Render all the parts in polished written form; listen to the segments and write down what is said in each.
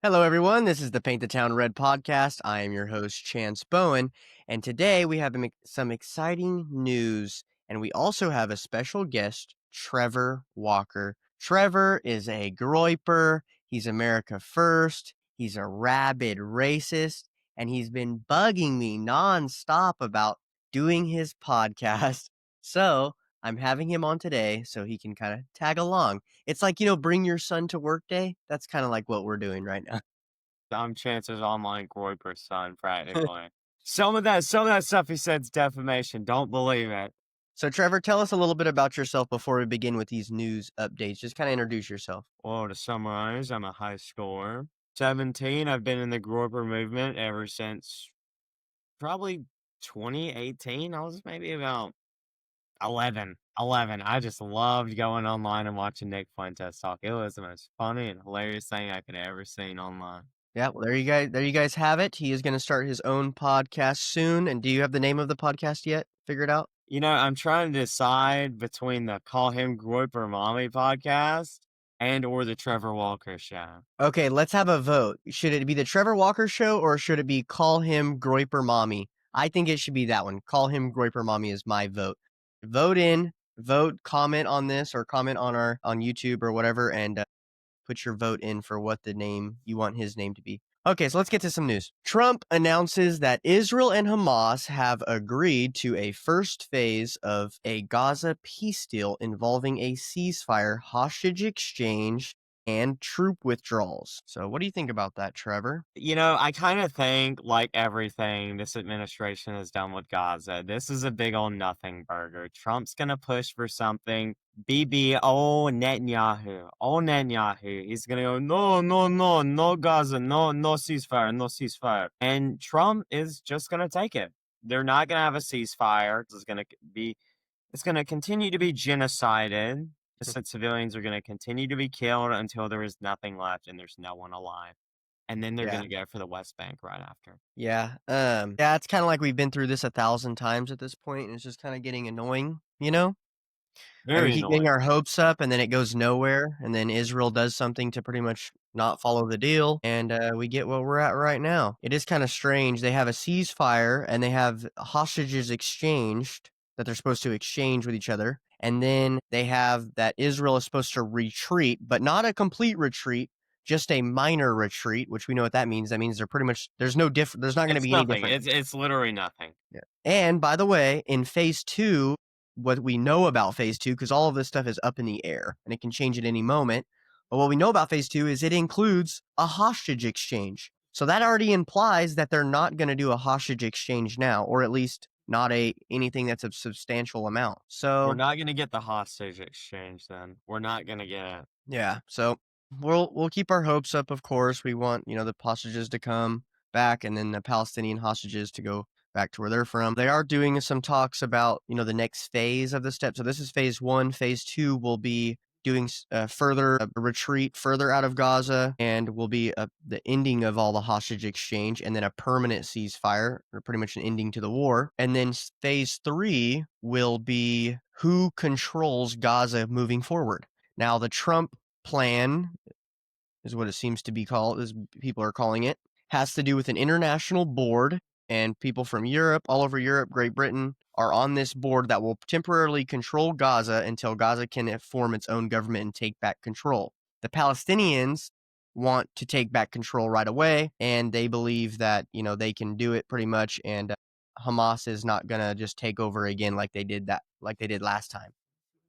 Hello, everyone. This is the Paint the Town Red podcast. I am your host, Chance Bowen, and today we have some exciting news, and we also have a special guest, Trevor Walker. Trevor is a groiper. He's America First. He's a rabid racist, and he's been bugging me nonstop about doing his podcast. So I'm having him on today so he can kind of tag along. It's like, bring your son to work day. That's kind of like what we're doing right now. I'm Chance's online Groyper son, practically. Some of that stuff he said's defamation. Don't believe it. So, Trevor, tell us a little bit about yourself before we begin with these news updates. Just kind of introduce yourself. Well, to summarize, I'm a high schooler. 17, I've been in the Groyper movement ever since probably 2018. I was maybe about 11. 11. I just loved going online and watching Nick Fuentes talk. It was the most funny and hilarious thing I could ever seen online. Yeah, well, there you guys have it. He is going to start his own podcast soon. And do you have the name of the podcast yet? Figured out? I'm trying to decide between the Call Him Groyper Mommy podcast and or the Trevor Walker show. Okay, let's have a vote. Should it be the Trevor Walker show or should it be Call Him Groiper Mommy? I think it should be that one. Call Him Groiper Mommy is my vote. Vote, comment on this or comment on YouTube or whatever, and put your vote in for what the name you want his name to be. Okay, so let's get to some news. Trump announces that Israel and Hamas have agreed to a first phase of a Gaza peace deal involving a ceasefire, hostage exchange, and troop withdrawals. So, what do you think about that, Trevor? I kind of think, like everything this administration has done with Gaza, this is a big old nothing burger. Trump's going to push for something. BB, Netanyahu. He's going to go, no, no, no, no Gaza, no, no ceasefire, no ceasefire. And Trump is just going to take it. They're not going to have a ceasefire. It's going to continue to be genocided. Civilians are going to continue to be killed until there is nothing left and there's no one alive. And then they're Yeah. gonna go for the West Bank right after. Yeah, it's kind of like we've been through this 1,000 times at this point, and it's just kind of getting annoying, Like we Very keep getting annoying. our hopes up, and then it goes nowhere, and then Israel does something to pretty much not follow the deal, and we get what we're at right now. It is kind of strange. They have a ceasefire, and they have hostages exchanged that they're supposed to exchange with each other, and then they have that Israel is supposed to retreat, but not a complete retreat, just a minor retreat, which we know what that means. That means there's no different. There's not going to It's be any nothing. difference. It's literally nothing. Yeah. And by the way, in phase 2, what we know about phase 2, because all of this stuff is up in the air and it can change at any moment. But what we know about phase 2 is it includes a hostage exchange. So that already implies that they're not going to do a hostage exchange now, or at least not anything that's a substantial amount. So We're not gonna get the hostage exchange then. We're not gonna get it. yeah, so we'll keep our hopes up. Of course, we want the hostages to come back, and then the Palestinian hostages to go back to where they're from. They are doing some talks about the next phase of the step. So this is phase 1. Phase 2 will be doing further retreat further out of Gaza, and will be the ending of all the hostage exchange, and then a permanent ceasefire, or pretty much an ending to the war. And then phase 3 will be who controls Gaza moving forward. Now, the Trump plan is what it seems to be called, as people are calling it, has to do with an international board, and people from Europe, all over Europe, Great Britain, are on this board that will temporarily control Gaza until Gaza can form its own government and take back control. The Palestinians want to take back control right away, and they believe that, they can do it pretty much, and Hamas is not going to just take over again like they did last time.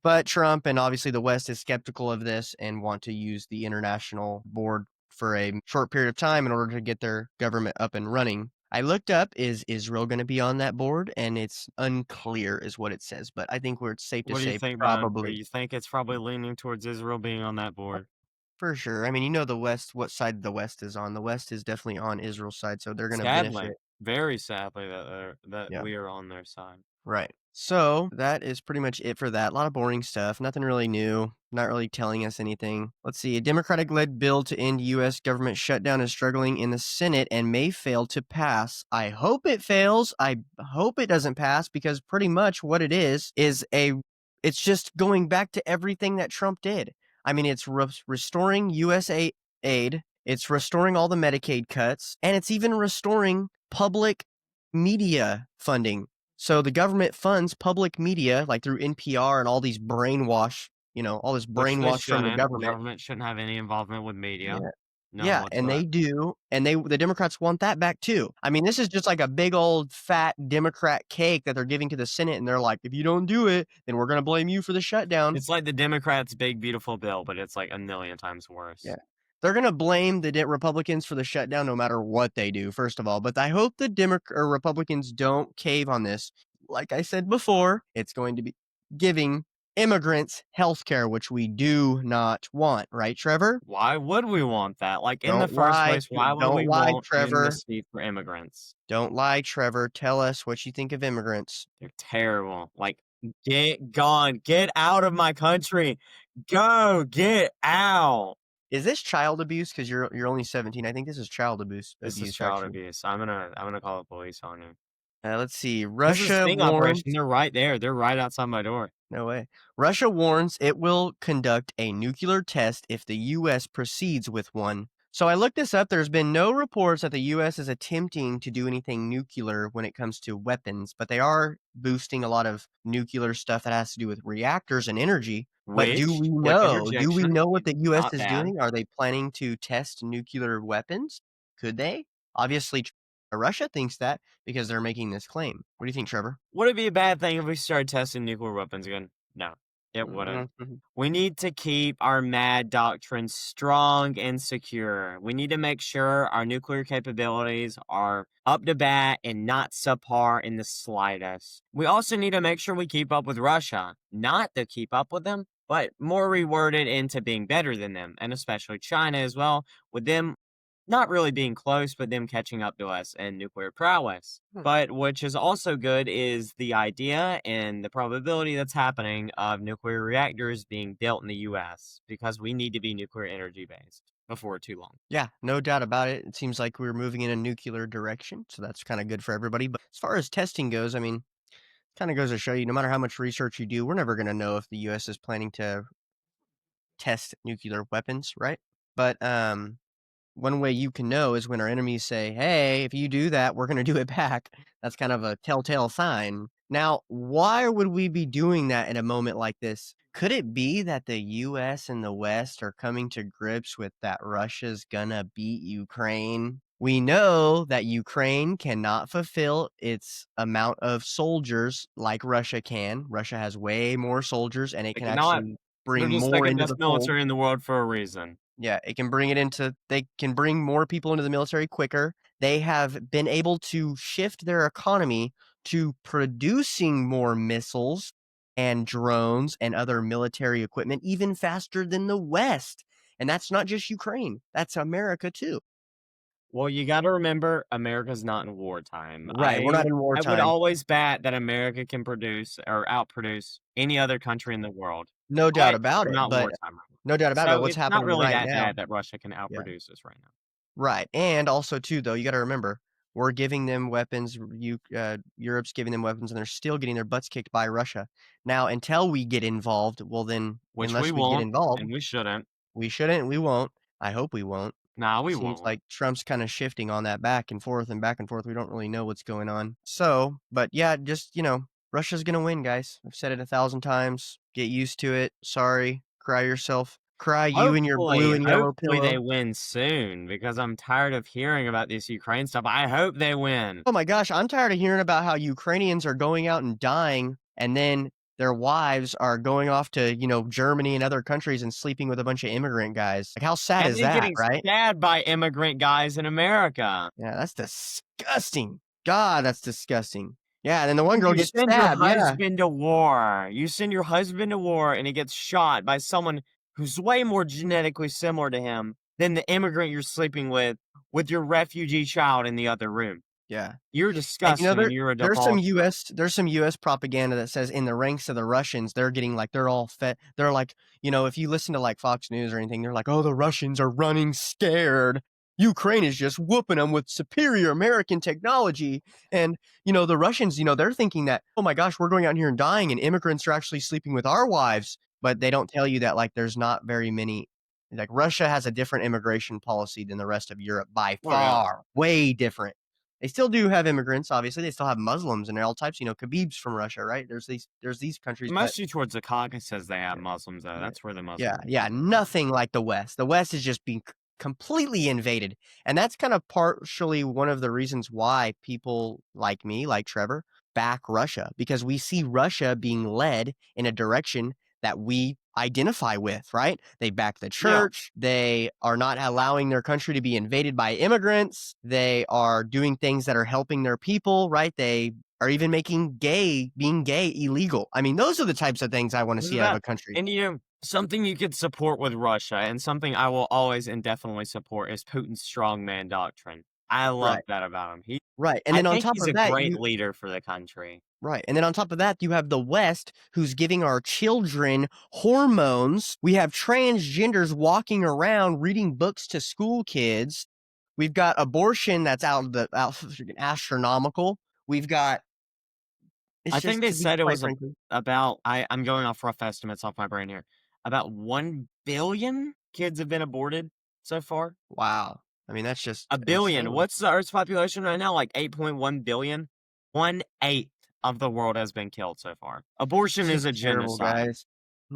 But Trump and obviously the West is skeptical of this and want to use the international board for a short period of time in order to get their government up and running. I looked up, is Israel going to be on that board? And it's unclear is what it says, but I think it's safe to What do you say think, man? Or probably. you think it's probably leaning towards Israel being on that board? For sure. I mean, the West, what side the West is on. The West is definitely on Israel's side, so they're going to Sadly. benefit. Very sadly that Yeah. we are on their side. Right. So that is pretty much it for that. A lot of boring stuff. Nothing really new. Not really telling us anything. Let's see. A Democratic led bill to end U.S. government shutdown is struggling in the Senate and may fail to pass. I hope it fails. I hope it doesn't pass, because pretty much what it is it's just going back to everything that Trump did. I mean, it's restoring U.S. aid It's restoring all the Medicaid cuts, and it's even restoring public media funding. So the government funds public media, like through NPR and all these brainwash, all this Which they brainwash from the shouldn't. The government. government shouldn't have any involvement with media. Yeah. None Yeah, and whatsoever. they do, and the Democrats want that back too. I mean, this is just like a big old fat Democrat cake that they're giving to the Senate, and they're like, "If you don't do it, then we're gonna blame you for the shutdown." It's like the Democrats' big beautiful bill, but it's like a million times Yeah. worse. They're gonna blame the Republicans for the shutdown no matter what they do, first of all, but I hope the Republicans don't cave on this. Like I said before, it's going to be giving immigrants healthcare, which we do not want, right, Trevor? Why would we want that? Like, in the first place, why would Don't we lie, want Trevor. amnesty for immigrants? Don't lie, Trevor. Tell us what you think of immigrants. They're terrible. Like, get gone. Get out of my country. Go. Get out. Is this child abuse? Because you're only 17. I think this is child This is abuse, child actually. abuse. I'm gonna call the police on you. Let's see. This is a Russia sting operation. warns. They're right there. They're right outside my door. No way. Russia warns it will conduct a nuclear test if the U.S. proceeds with one. So I looked this up. There's been no reports that the U.S. is attempting to do anything nuclear when it comes to weapons, but they are boosting a lot of nuclear stuff that has to do with reactors and energy. But do Which, we quick know? Do we interjection, know what it's the U.S. not is bad. doing? Are they planning to test nuclear weapons? Could they? Obviously, Russia thinks that because they're making this claim. What do you think, Trevor? Would it be a bad thing if we started testing nuclear weapons again? No, it wouldn't. Mhm. We need to keep our MAD doctrine strong and secure. We need to make sure our nuclear capabilities are up to bat and not subpar in the slightest. We also need to make sure we keep up with Russia. Not to keep up with them, but more reworded into being better than them, and especially China as well, with them not really being close, but them catching up to us in nuclear prowess. Hmm. But which is also good is the idea and the probability that's happening of nuclear reactors being built in the US because we need to be nuclear energy based before too long. Yeah, no doubt about it. It seems like we're moving in a nuclear direction, so that's kind of good for everybody. But as far as testing goes, I mean, kind of goes to show you no matter how much research you do, we're never going to know if the US is planning to test nuclear weapons, right? But one way you can know is when our enemies say, "Hey, if you do that, we're gonna do it back." That's kind of a telltale sign. Now, why would we be doing that in a moment like this? Could it be that the US and the West are coming to grips with that Russia's gonna beat Ukraine? We know that Ukraine cannot fulfill its amount of soldiers like Russia can. Russia has way more soldiers, and it They can cannot. actually They're bring the more second into best the fold. military in the world for a reason. Yeah, it can bring it into they can bring more people into the military quicker. They have been able to shift their economy to producing more missiles and drones and other military equipment even faster than the West. And that's not just Ukraine, that's America too. Well, you got to remember, America's not in wartime. Right, we're not I in I would wartime. always bet that America can produce or outproduce any other country in the world, No doubt but about we're it, not in but wartime right now. no doubt about it, but So what's it's not happening really right that now. bad that Russia can Yeah. outproduce us right now. Right, and also too, though, you gotta remember, we're giving them weapons, Europe's giving them weapons, and they're still getting their butts kicked by Russia. Now, until we get involved, well, then, Which we unless we get won't, involved, and we shouldn't. we shouldn't, we won't. I hope we won't. Nah, we Seems won't. like Trump's kinda shifting on that back and forth and back and forth, we don't really know what's going on. So, but yeah, just, Russia's gonna win, guys. I've said it 1,000 times. Get used to it. Sorry. Cry yourself. Cry you and your blue and yellow Hopefully they pillow. win soon because I'm tired of hearing about this Ukraine stuff. I hope they win. Oh my gosh, I'm tired of hearing about how Ukrainians are going out and dying, and then their wives are going off to, Germany and other countries and sleeping with a bunch of immigrant guys. Like, how sad And is then that, getting right? stabbed by immigrant guys in America. Yeah, that's disgusting. God, that's disgusting. Yeah, and then the one girl You gets send your stabbed, yeah. husband to war. You send your husband to war and he gets shot by someone who's way more genetically similar to him than the immigrant you're sleeping with your refugee child in the other room. Yeah. You're And, disgusting and you're a there's some US propaganda that says in the ranks of the Russians, they're getting like they're all fed. They're like, if you listen to like Fox News or anything, they're like, "Oh, the Russians are running scared. Ukraine is just whooping them with superior American technology." And, the Russians, they're thinking that, "Oh my gosh, we're going out here and dying and immigrants are actually sleeping with our wives." But they don't tell you that like there's not very many like Russia has a different immigration policy than the rest of Europe by Oh, yeah. far, way different. They still do have immigrants, obviously. They still have Muslims and all types, Khabibs from Russia, right? There's these countries, but Mostly towards the Caucasus, they have yeah, Muslims, though. yeah, That's where the yeah, Muslims yeah, come from. nothing like the West. The West is just being completely invaded, and that's kind of partially one of the reasons why people like me, like Trevor, back Russia because we see Russia being led in a direction that we identify with, right? They back the Yeah. church. They are not allowing their country to be invaded by immigrants. They are doing things that are helping their people, right? They are even making being gay illegal. I mean, those are the types of things I want to This see is out of a that. country. And, something you could support with Russia and something I will always indefinitely support is Putin's strongman doctrine. I love Right. that about him. Right. And I then on think top he's a of that, great leader for the country. right. And then on top of that, you have the West who's giving our children hormones. We have transgenders walking around reading books to school kids. We've got abortion that's out freaking astronomical. We've got it's I think just they to be said it quite was frankly. about I'm going off rough estimates off my brain here. About 1 billion kids have been aborted so far. Wow. I mean, that's A just billion. insane. What's the Earth's population right now? Like 8.1 billion? 1/8 of the world has been killed so far. It's Abortion is just a terrible, genocide. guys.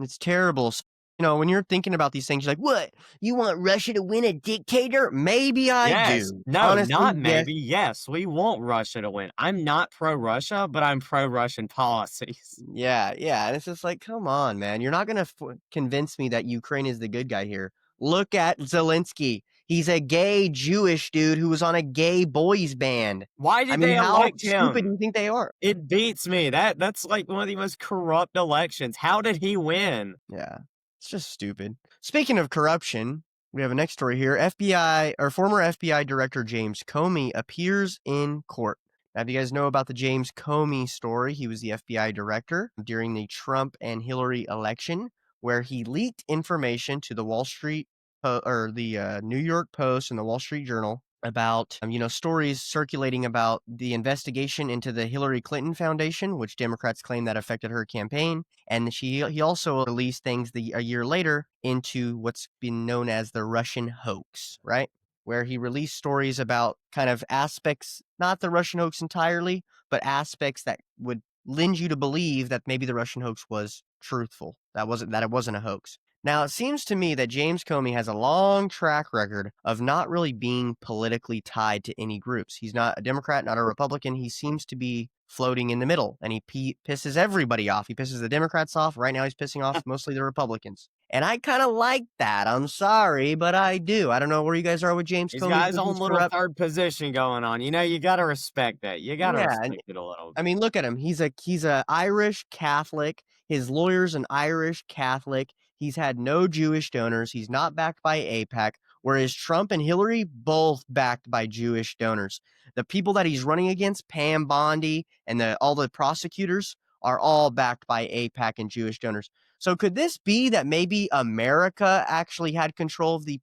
It's terrible. When you're thinking about these things, you're like, "What? You want Russia to win a dictator?" Maybe I Yes. do. No, Honestly, not yes. maybe. Yes, we want Russia to win. I'm not pro-Russia, but I'm pro-Russian policies. Yeah, yeah, and it's just like, "Come on, man. You're not gonna convince me that Ukraine is the good guy here. Look at Zelensky. He's a gay Jewish dude who was on a gay boys band. Why I did mean, they how elect stupid do him? you think they are?" It beats me. That's like one of the most corrupt elections. How did he win? Yeah, it's just stupid. Speaking of corruption, we have a next story here. FBI or former FBI Director James Comey appears in court. Now, if you guys know about the James Comey story, he was the FBI director during the Trump and Hillary election, where he leaked information to the Wall Street or the New York Post and the Wall Street Journal about stories circulating about the investigation into the Hillary Clinton Foundation, which Democrats claim that affected her campaign, and he also released things a year later into what's been known as the Russian hoax, right? Where he released stories about kind of aspects, not the Russian hoax entirely, but aspects that would lend you to believe that maybe the Russian hoax was truthful. That it wasn't a hoax. Now, it seems to me that James Comey has a long track record of not really being politically tied to any groups. He's not a Democrat, not a Republican. He seems to be floating in the middle, and he pisses everybody off. He pisses the Democrats off. Right now, he's pissing off mostly the Republicans. And I kind of like that. I'm sorry, but I do. I don't know where you guys are with James He's Comey. You got his think own he's little corrupt? third position going on. You gotta respect that. You gotta Yeah, respect it a little I bit. mean, look at him. He's a Irish Catholic. His lawyer's an Irish Catholic. He's had no Jewish donors. He's not backed by AIPAC, whereas Trump and Hillary both backed by Jewish donors. The people that he's running against, Pam Bondi and all the prosecutors, are all backed by AIPAC and Jewish donors. So could this be that maybe America actually had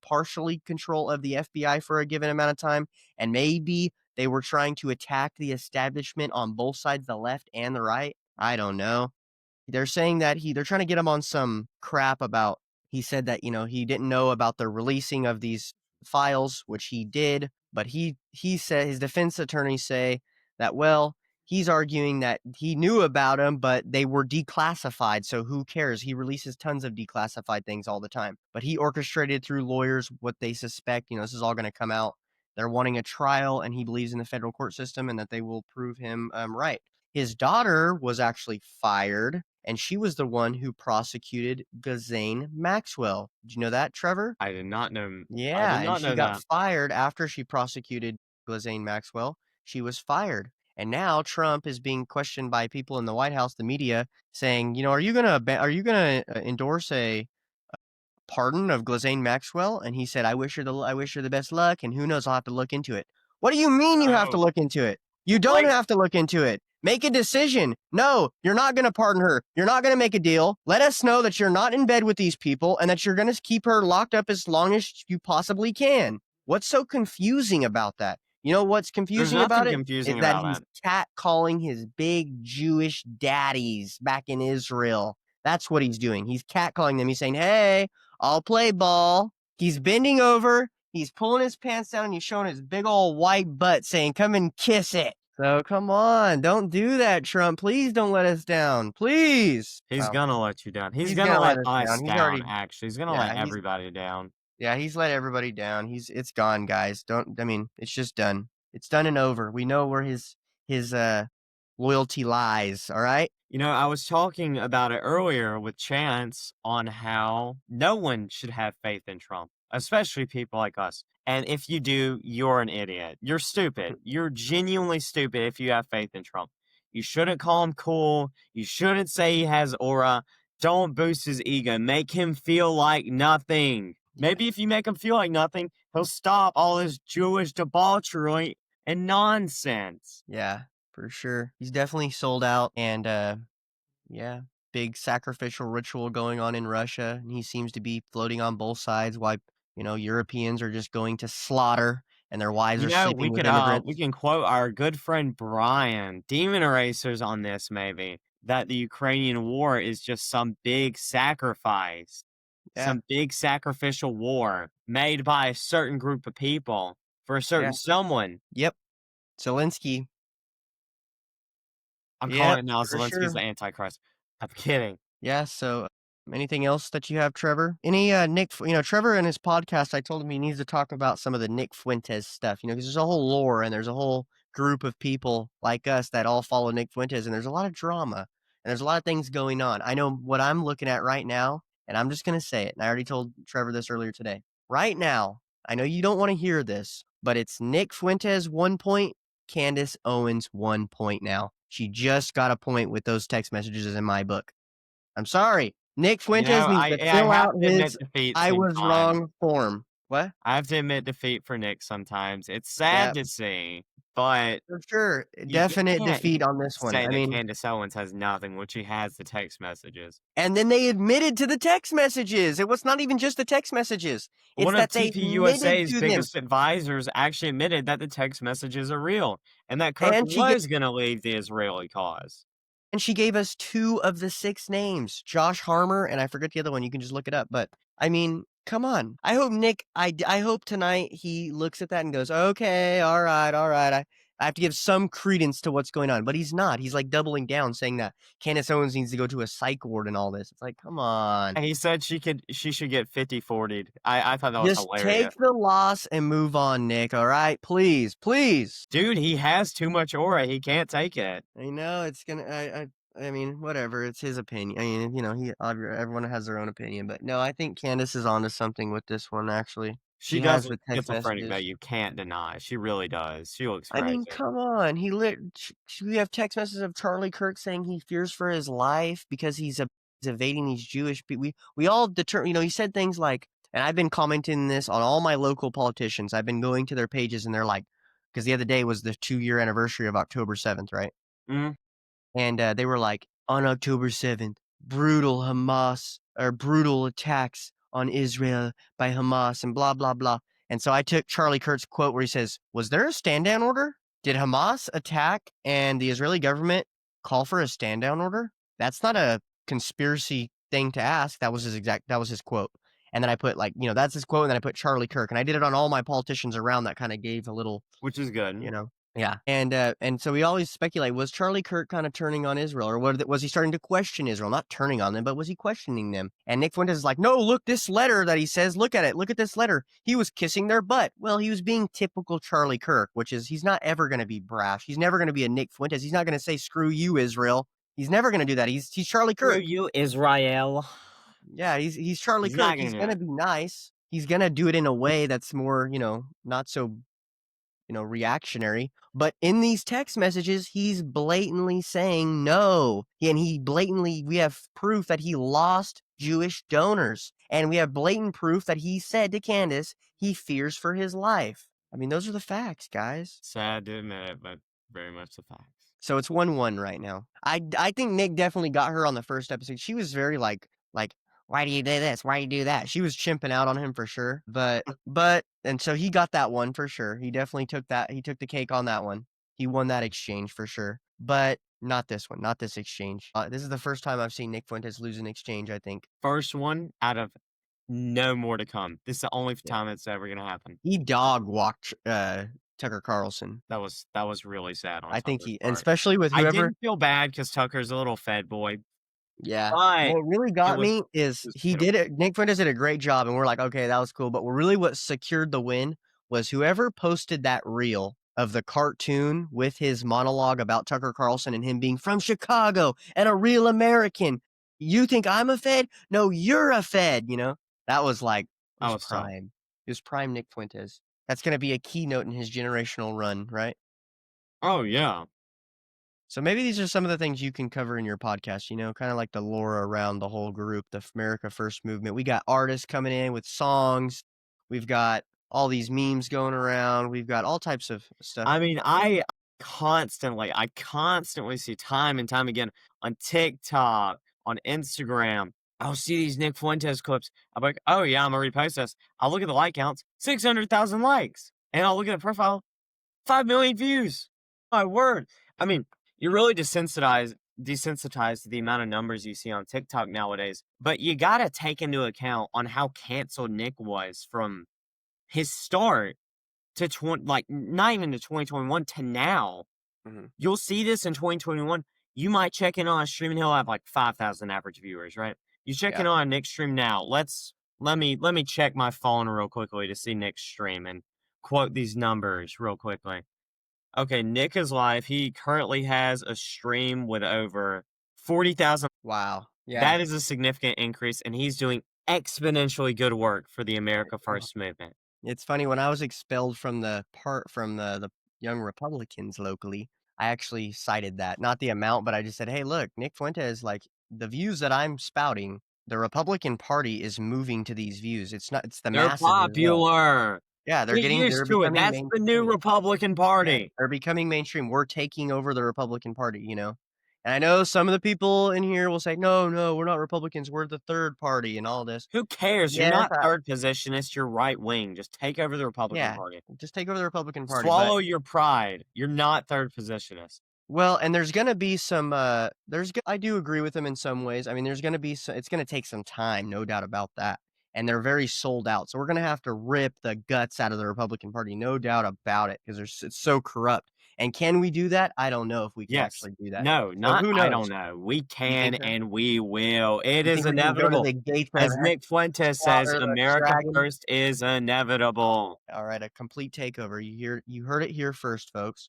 partially control of the FBI for a given amount of time, and maybe they were trying to attack the establishment on both sides, the left and the right? I don't know. They're saying that they're trying to get him on some crap about he said that, he didn't know about the releasing of these files, which he did, but he said his defense attorneys say that, well, he's arguing that he knew about them, but they were declassified, so who cares? He releases tons of declassified things all the time. But he orchestrated through lawyers what they suspect, this is all going to come out. They're wanting a trial, and he believes in the federal court system and that they will prove him right. His daughter was actually fired, and she was the one who prosecuted Ghislaine Maxwell. Did you know that, Trevor? I Yeah, did and not she know got that. fired after she prosecuted Ghislaine Maxwell. She was fired. And now Trump is being questioned by people in the White House, the media, saying, are you gonna endorse a pardon of Ghislaine Maxwell? And he said, I wish her the best luck, and who knows, I'll have to look into it. What do you mean you have to Oh, look into it? You don't like have to look into it. Make a decision. No, you're not going to pardon her. You're not going to make a deal. Let us know that you're not in bed with these people and that you're going to keep her locked up as long as you possibly can. What's so confusing about that? You know what's there's confusing about nothing it? confusing Is that about he's that. catcalling his big Jewish daddies back in Israel. That's what he's doing. He's catcalling them. He's saying, hey, I'll play ball. He's bending over, he's pulling his pants down, and he's showing his big old white butt saying, "Come and kiss it." So come on, don't do that, Trump. Please don't let us down. Please. He's Well, gonna let you down. He's he's gonna gonna let let us us down. He's down, already actually. He's gonna let yeah, he's everybody down. yeah, he's let everybody down. It's gone, guys. Don't I mean, it's just done. It's done and over. We know where his loyalty lies, all right? You know, I was talking about it earlier with Chance on how no one should have faith in Trump, especially people like us. And if you do, you're an idiot. You're stupid. You're genuinely stupid if you have faith in Trump. You shouldn't call him cool. You shouldn't say he has aura. Don't boost his ego. Make him feel like nothing. Yeah. Maybe if you make him feel like nothing, he'll stop all this Jewish debauchery and nonsense. Yeah, for sure. He's definitely sold out and yeah, big sacrificial ritual going on in Russia, and he seems to be floating on both sides while, Europeans are just going to slaughter and their wives You are know, sleeping with we immigrants. can quote our good friend Brian, Demon Erasers on this maybe, that the Ukrainian war is just some big sacrifice, Yeah, some big sacrificial war made by a certain group of people for a certain yeah, someone. yep. Zelensky. I'm calling Yep, it now for Zelensky's sure. the Antichrist. I'm kidding. Yeah, so anything else that you have, Trevor? Any Trevor in his podcast, I told him he needs to talk about some of the Nick Fuentes stuff, because there's a whole lore and there's a whole group of people like us that all follow Nick Fuentes and there's a lot of drama and there's a lot of things going on. I know what I'm looking at right now, and I'm just going to say it. And I already told Trevor this earlier today. Right now, I know you don't want to hear this, but it's Nick Fuentes 1 point, Candace Owens 1 point now. She just got a point with those text messages in my book. I'm sorry. Nick You know, Fuentes needs to I fill have out to his admit defeat "I was sometimes. wrong" form. What? I have to admit defeat for Nick sometimes. It's sad Yeah, to see, but for sure. you Definite can't defeat on this one. say I that mean, Candace Owens has nothing when she has the text messages. and then they admitted to the text messages. It was not even just the text messages. It's One of that they admitted TPUSA's to them. biggest advisors actually admitted that the text messages are real and that Kirk And she gave was going to leave the Israeli cause. And she gave us 2 of the 6 names, Josh Harmer, and I forget the other one, you can just look it up, but, I mean, come on. I hope tonight he looks at that and goes, "Okay, alright, I have to give some credence to what's going on," but he's not, he's, like, doubling down saying that Candace Owens needs to go to a psych ward and all this. It's like, come on. And he said she should get 50-40'd. I thought that was Just hilarious. take the loss and move on, Nick, alright? Please, please. Dude, he has too much aura. He can't take it. I know it's gonna. I mean, whatever. It's his opinion. I mean, everyone has their own opinion, but no, I think Candace is onto something with this one. Actually, She she has does look with text schizophrenic messages. that you can't deny. She really does. She looks I mean, crazy. come on. We have text messages of Charlie Kirk saying he fears for his life because he's evading these Jewish people. We all he said things like, and I've been commenting this on all my local politicians. I've been going to their pages and they're like, because the other day was the 2-year anniversary of October 7th, right? Mhm. And, they were like, "On October 7th, brutal attacks on Israel by Hamas and blah, blah, blah." And so I took Charlie Kirk's quote where he says, "Was there a stand down order? Did Hamas attack and the Israeli government call for a stand down order? That's not a conspiracy thing to ask." That was his quote. And then I put that's his quote, and then I put Charlie Kirk, and I did it on all my politicians around that kinda gave a little Which is good. you know? Yeah, and so we always speculate, was Charlie Kirk kinda turning on Israel, or was he starting to question Israel? Not turning on them, but was he questioning them? And Nick Fuentes is like, "No, look, this letter that he says, look at it, look at this letter. He was kissing their butt." Well, he was being typical Charlie Kirk, which is he's not ever gonna be brash. He's never gonna be a Nick Fuentes. He's not gonna say, "Screw you, Israel." He's never gonna do that. He's Charlie Screw Kirk. you, Israel. Yeah, he's Charlie He's not Kirk. gonna He's do gonna it. be nice. He's gonna do it in a way that's more, not so reactionary. But in these text messages, he's blatantly saying no. And we have proof that he lost Jewish donors. And we have blatant proof that he said to Candace he fears for his life. I mean, those are the facts, guys. Sad to admit it, but very much the facts. So it's 1-1 right now. I think Nick definitely got her on the first episode. She was very like, "Why do you do this? Why do you do that?" She was chimping out on him for sure. But and so he got that one for sure. He definitely took that. He took the cake on that one. He won that exchange for sure. But not this one. Not this exchange. This is the first time I've seen Nick Fuentes lose an exchange, I think. First one out of No more to come. This is the only Yeah. time it's ever gonna happen. He dog walked, Tucker Carlson. That was really sad on I think Tucker's he and part. especially with I whoever. didn't feel bad because Tucker's a little Fed boy, Yeah. but What really it got was me it is was he did pitiful. it Nick Fuentes did a great job, and we're like, "Okay, that was cool," but what secured the win was whoever posted that reel of the cartoon with his monologue about Tucker Carlson and him being from Chicago and a real American. "You think I'm a Fed? No, you're a Fed," you know? That was like it That was was tough. prime. It was prime Nick Fuentes. That's gonna be a keynote in his generational run, right? Oh, yeah. So maybe these are some of the things you can cover in your podcast, kind of like the lore around the whole group, the America First movement. We got artists coming in with songs. We've got all these memes going around. We've got all types of stuff. I mean, I constantly see time and time again on TikTok, on Instagram. I'll see these Nick Fuentes clips. I'm like, oh yeah, I'm gonna repost this. I'll look at the like counts, 600,000 likes. And I'll look at the profile, 5 million views. My word. I mean, you're really desensitized to the amount of numbers you see on TikTok nowadays. But you gotta take into account on how canceled Nick was from his start to not even to 2021 to now. Mhm. You'll see this in 2021. You might check in on a stream and he'll have like 5,000 average viewers, right? You check in Yeah. on a Nick stream now. Let me check my phone real quickly to see Nick's stream and quote these numbers real quickly. Okay, Nick is live. He currently has a stream with over 40,000. Wow. Yeah. That is a significant increase, and he's doing exponentially good work for the America First movement. It's funny, when I was expelled from the Young Republicans locally, I actually cited that. Not the amount, but I just said, "Hey, look, Nick Fuentes, like, the views that I'm spouting, the Republican Party is moving to these views. It's the They're masses as well." popular. Yeah, Get they're used to it. becoming That's the new mainstream. Republican Yeah, Party. they're becoming mainstream. We're taking over the Republican Party. And I know some of the people in here will say, "No, no, we're not Republicans, we're the third party," and all this. Who cares? You're Yes, not third positionist, you're right wing. Just take over the Republican yeah, Party. just take over the Republican Party, but Swallow your pride. You're not third positionist. well, and there's gonna be some, I do agree with them in some ways. I mean, there's gonna be it's gonna take some time, no doubt about that, and they're very sold out, so we're gonna have to rip the guts out of the Republican Party, no doubt about it, 'cause it's so corrupt, and can we do that? I don't know if we can Yes. actually do that. No, So not who I don't knows? know. We You can think so? and we will. It You is think we can go to inevitable. the gates of As Nick Fuentes says, slaughter the America dragon? first is inevitable. Alright, a complete takeover. You heard it here first, folks.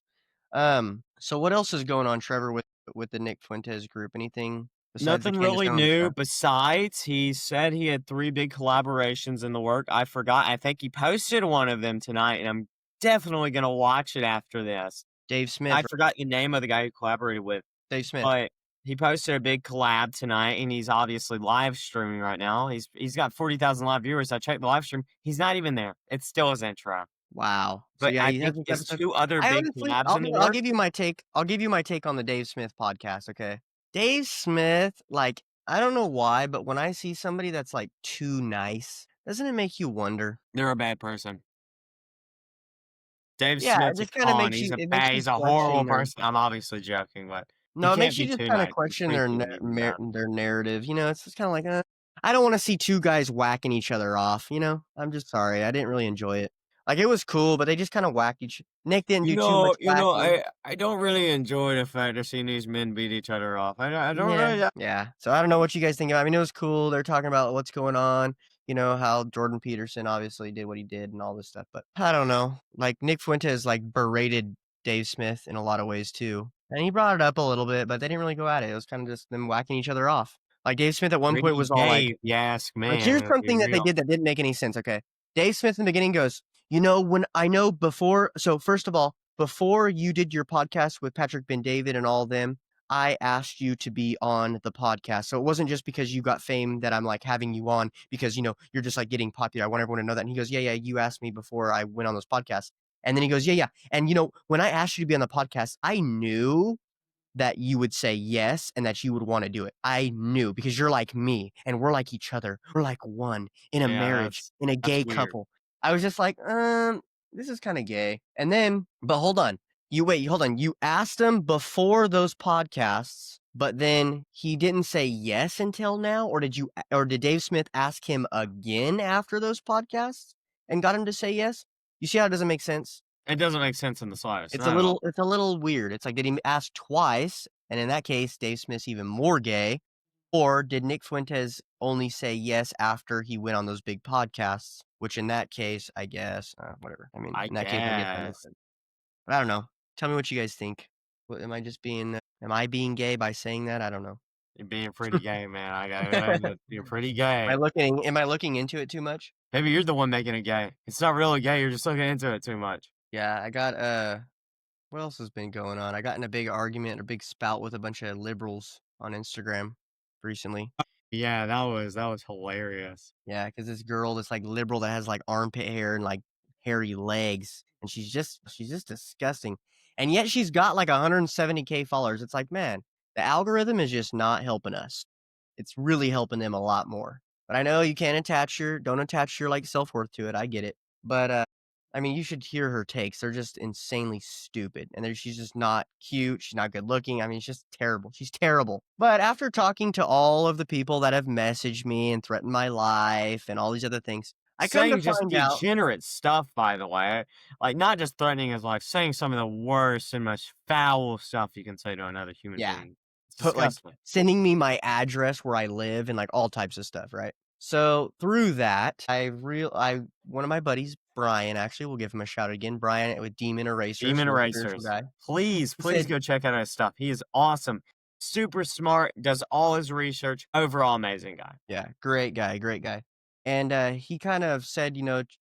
So what else is going on, Trevor, with the Nick Fuentes group? Anything besides the Nothing Candace really Owens new stuff? besides he said he had 3 big collaborations in the work. I forgot. I think he posted one of them tonight, and I'm definitely gonna watch it after this. Dave Smith, I right? forgot the name of the guy who collaborated with, Dave Smith. but he posted a big collab tonight, and he's obviously live streaming right now. He's got 40,000 live viewers. I checked the live stream. He's not even there. It's still his intro. Wow. So But yeah, I he has think this he has episode. 2 other I big honestly, collabs in the I'll works. give you my take. I'll give you my take on the Dave Smith podcast. Okay, Dave Smith, like I don't know why, but when I see somebody that's like too nice, doesn't it make you wonder? They're a bad person. Dave Yeah, it Smith's a just kind of con. makes you. It makes you He's a horrible question their. person. I'm obviously joking, but he No, it can't makes you be just too kinda nice. He question treats people really bad. their narrative, it's just kinda like, I don't wanna see 2 guys whacking each other off? I'm just sorry, I didn't really enjoy it. Like, it was cool, but they just kinda whacked each. Nick didn't You do too much know you know, whacking. I don't really enjoy the fact of seeing these men beat each other off. I don't Yeah, really yeah, so I don't know what you guys think about. I mean, it was cool, they're talking about what's going on, how Jordan Peterson obviously did what he did and all this stuff, but I don't know. Like, Nick Fuentes, like, berated Dave Smith in a lot of ways too, and he brought it up a little bit, but they didn't really go at it. It was kinda just them whacking each other off. Like, Dave Smith at one point pretty was all gay, like, if you ask me. I here's mean, let's be something that they real. did that didn't make any sense, okay? Dave Smith in the beginning goes, when I know before so first of all, before you did your podcast with Patrick Ben-David and all of them, I asked you to be on the podcast. So it wasn't just because you got fame that I'm, like, having you on because, you're just, like, getting popular. I want everyone to know that. And he goes, "Yeah, yeah, you asked me before I went on those podcasts." And then he goes, "Yeah, yeah. And, when I asked you to be on the podcast, I knew that you would say yes and that you would wanna do it. I knew because you're like me and we're like each other. We're like one in a Yeah, marriage, in a that's gay weird. couple." I was just like, this is kinda gay." And then but hold on. Hold on. You asked him before those podcasts, but then he didn't say yes until now, or did Dave Smith ask him again after those podcasts and got him to say yes? You see how it doesn't make sense? It doesn't make sense in the slightest, not at all. It's a little weird. It's like, did he ask twice? And in that case, Dave Smith's even more gay. Or did Nick Fuentes only say yes after he went on those big podcasts? Which in that case, I guess, whatever. I mean, I in that case, I guess that makes guess. sense. But I don't know. Tell me what you guys think. Am I being gay by saying that? I don't know. You're being pretty gay, man. I gotta admit, you're pretty gay. Am I looking into it too much? Maybe you're the one making it gay. It's not really gay, you're just looking into it too much. Yeah, what else has been going on? I got in a big argument, a big spout with a bunch of liberals on Instagram recently. Yeah, that was hilarious. Yeah, because this girl, this like liberal that has like armpit hair and like hairy legs, and she's just disgusting. And yet she's got like 170K followers. It's like, man, the algorithm is just not helping us. It's really helping them a lot more. But I know you can't don't attach your like self-worth to it. I get it. But I mean, you should hear her takes. They're just insanely stupid. And she's just not cute. She's not good looking. I mean, it's just terrible. She's terrible. But after talking to all of the people that have messaged me and threatened my life and all these other things, I come to Saying just find out, degenerate stuff, by the way. Like, not just threatening his life, saying some of the worst and most foul stuff you can say to another human yeah, being. It's put like disgusting. sending me my address where I live and like all types of stuff, right? So through that, one of my buddies, Brian, actually, we'll give him a shout out again. Brian with Demon Erasers, Demon real spiritual Erasers. guy. Please, He please said, go check out his stuff. He is awesome. Super smart, does all his research. Overall amazing guy. yeah, great guy, great guy. And he kind of said,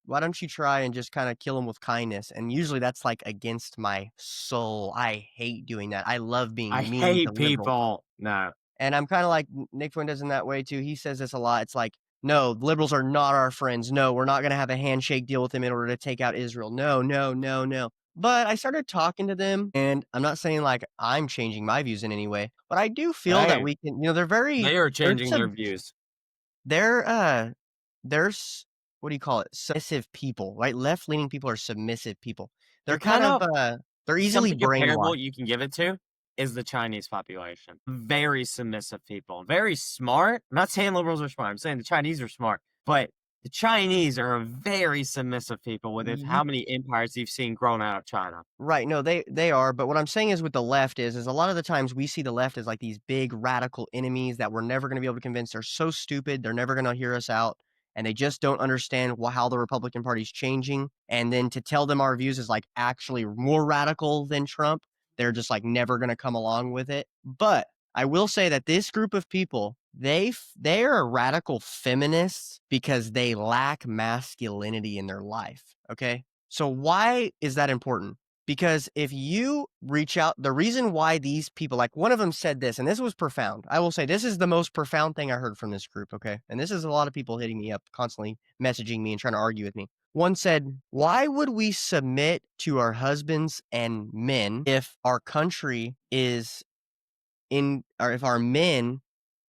why don't you try and just kind of kill him with kindness? And usually that's like against my soul. I hate doing that. I love I being mean to hate liberals. people. No. And I'm kinda like Nick Fuentes in that way too. He says this a lot. It's like, "No, liberals are not our friends. No, we're not gonna have a handshake deal with them in order to take out Israel. No, no, no, no." But I started talking to them, and I'm not saying, like, I'm changing my views in any way, but I do feel that Hey, we can they're very they are they're changing their sub views. they're, they're s what do you call it? Submissive people, right? Left-leaning people are submissive people. They're They're kind kind of, of they're easily something comparable brainwashed. you can give it to is the Chinese population. Very submissive people. Very smart. I'm not saying liberals are smart. I'm saying the Chinese are smart. But the Chinese are a very submissive people with how many empires you've seen grown out of China. Right, no, they are, but what I'm saying is with the left is a lot of the times we see the left as like these big radical enemies that we're never gonna be able to convince. They're so stupid, they're never gonna hear us out, and they just don't understand how the Republican Party's changing, and then to tell them our views is like actually more radical than Trump, they're just like never gonna come along with it. But I will say that this group of people, they're radical feminists because they lack masculinity in their life, okay? So why is that important? Because if you reach out, the reason why these people, like one of them said this, and this was profound. I will say this is the most profound thing I heard from this group. Okay. And this is a lot of people hitting me up, constantly messaging me and trying to argue with me. One said, why would we submit to our husbands and men if our country is or if our men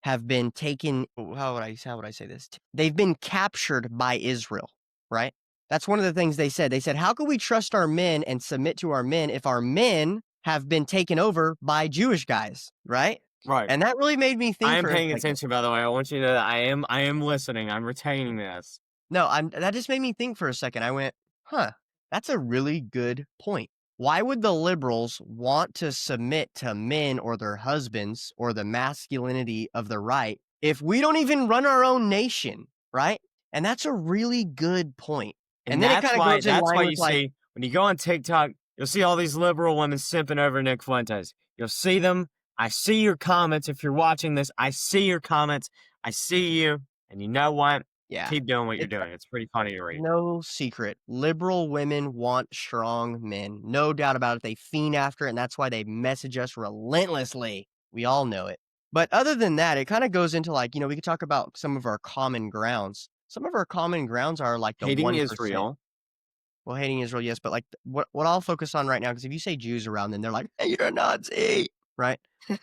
have been taken, how would I say this? They've been captured by Israel, right? That's one of the things they said. They said, how can we trust our men and submit to our men if our men have been taken over by Jewish guys, right? Right. And that really made me I think am for a paying second. attention, by the way. I want you to know that I am listening. I'm retaining this. No, that just made me think for a second. I went, huh, that's a really good point. Why would the liberals want to submit to men or their husbands or the masculinity of the right if we don't even run our own nation, right? And that's a really good point. And And then it kind of goes in that's why line you with like, see when you go on TikTok, you'll see all these liberal women simping over Nick Fuentes. You'll see them. I see your comments. If you're watching this, I see your comments. I see you. And you know what? yeah, Keep doing what you're it's doing. It's pretty funny to read. no secret. Liberal women want strong men. No doubt about it. They fiend after it, and that's why they message us relentlessly. We all know it. But other than that, it kind of goes into like, we could talk about some of our common grounds. Some of our common grounds are like the Hating 1%. Israel. Well, hating Israel, yes, but like what I'll focus on right now, because if you say Jews around them, they're like, hey, you're a Nazi, right?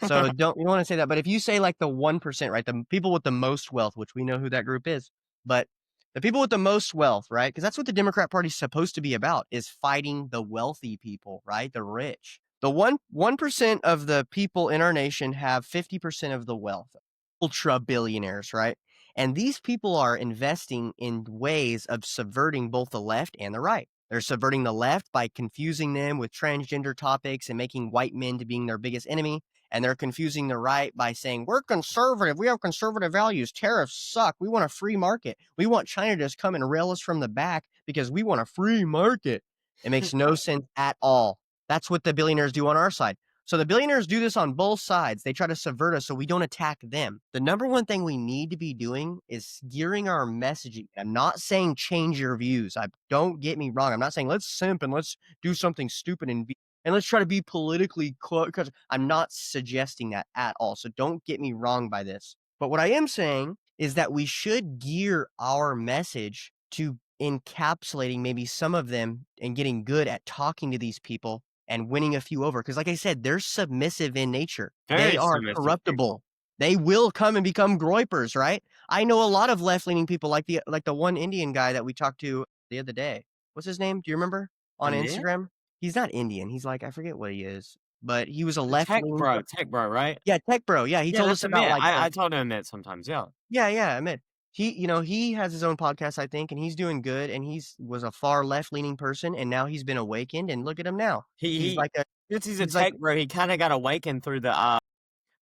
So you don't want to say that. But if you say like the 1%, right, the people with the most wealth, which we know who that group is, but the people with the most wealth, right? Because that's what the Democrat Party's supposed to be about, is fighting the wealthy people, right? The rich. The 1% of the people in our nation have 50% of the wealth. Ultra billionaires, right? And these people are investing in ways of subverting both the left and the right. They're subverting the left by confusing them with transgender topics and making white men to being their biggest enemy. And they're confusing the right by saying, we're conservative. We have conservative values. Tariffs suck. We want a free market. We want China to just come and rail us from the back because we want a free market. It makes no sense at all. That's what the billionaires do on our side. So the billionaires do this on both sides. They try to subvert us so we don't attack them. The number one thing we need to be doing is gearing our messaging. I'm not saying change your views. Don't get me wrong. I'm not saying let's simp and let's do something stupid and let's try to be politically because I'm not suggesting that at all. So don't get me wrong by this. But what I am saying is that we should gear our message to encapsulating maybe some of them and getting good at talking to these people and winning a few over. Because like I said, they're submissive in nature. They Very are submissive corruptible. people. They will come and become groypers, right? I know a lot of left-leaning people like the one Indian guy that we talked to the other day. What's his name? Do you remember? On Indian? Instagram? He's not Indian. He's like, I forget what he is, but he was a The left-leaning tech bro, right? yeah, tech bro. Yeah, he Yeah, told us that's about Amit. like I told him that sometimes, yeah. yeah, yeah, I mean, he has his own podcast, I think, and he's doing good, and was a far left-leaning person, and now he's been awakened, and look at him now. He's He like a since he's a he's like tech bro, he kinda got awakened through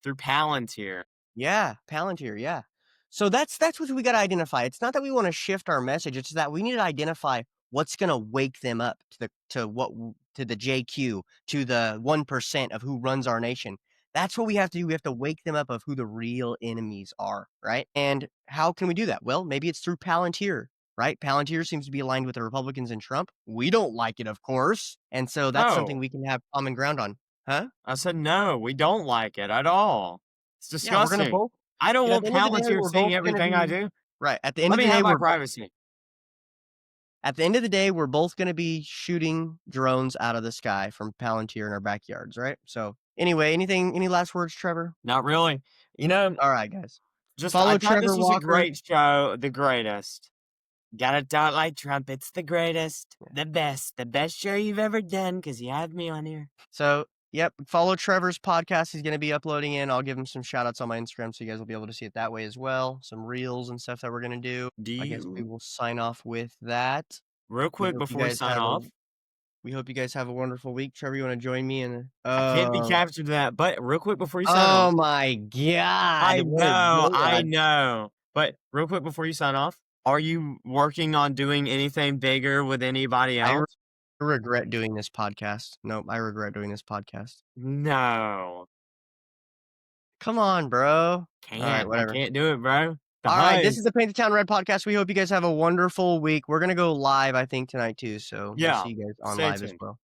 Palantir. yeah, Palantir, yeah. So that's what we gotta identify. It's not that we wanna shift our message, it's that we need to identify what's gonna wake them up to the JQ, to the 1% of who runs our nation. That's what we have to do. We have to wake them up of who the real enemies are, right? And how can we do that? Well, maybe it's through Palantir, right? Palantir seems to be aligned with the Republicans and Trump. We don't like it, of course. And so that's something No. we can have common ground on. Huh? I said, "No, we don't like it at all. It's Yeah, we're gonna disgusting. both I don't at want the end of the day, Palantir we're seeing both gonna everything I be do. right. At the end Let of me the day, have my privacy." at the end of the day, we're both gonna be shooting drones out of the sky from Palantir in our backyards, right? So, anyway, any last words, Trevor? Not really. You know, Alright, guys. just I Follow thought this Trevor was a Walker. great show, the greatest. Gotta talk like Trump, it's the greatest, the best show you've ever done because you had me on here. So, yep, follow Trevor's podcast. He's gonna be uploading in. I'll give him some shout outs on my Instagram so you guys will be able to see it that way as well. Some reels and stuff that we're gonna do. Do I guess we you will sign off with that. real We quick hope you before we guys sign have a off, we hope you guys have a wonderful week. Trevor, you wanna join me in I can't be captured to that, but real quick before you sign oh off, my god, what a I moron. know, but real quick before you sign off, are you working on doing anything bigger with anybody I else? regret doing this podcast. Nope, I regret doing this podcast. No. Come on, bro. Alright, I whatever. can't do it, bro. The Alright, this host. is the Paint the Town Red podcast. We hope you guys have a wonderful week. We're gonna go live, I think, tonight too, so we'll Yeah, see you guys on stay live as tuned. well.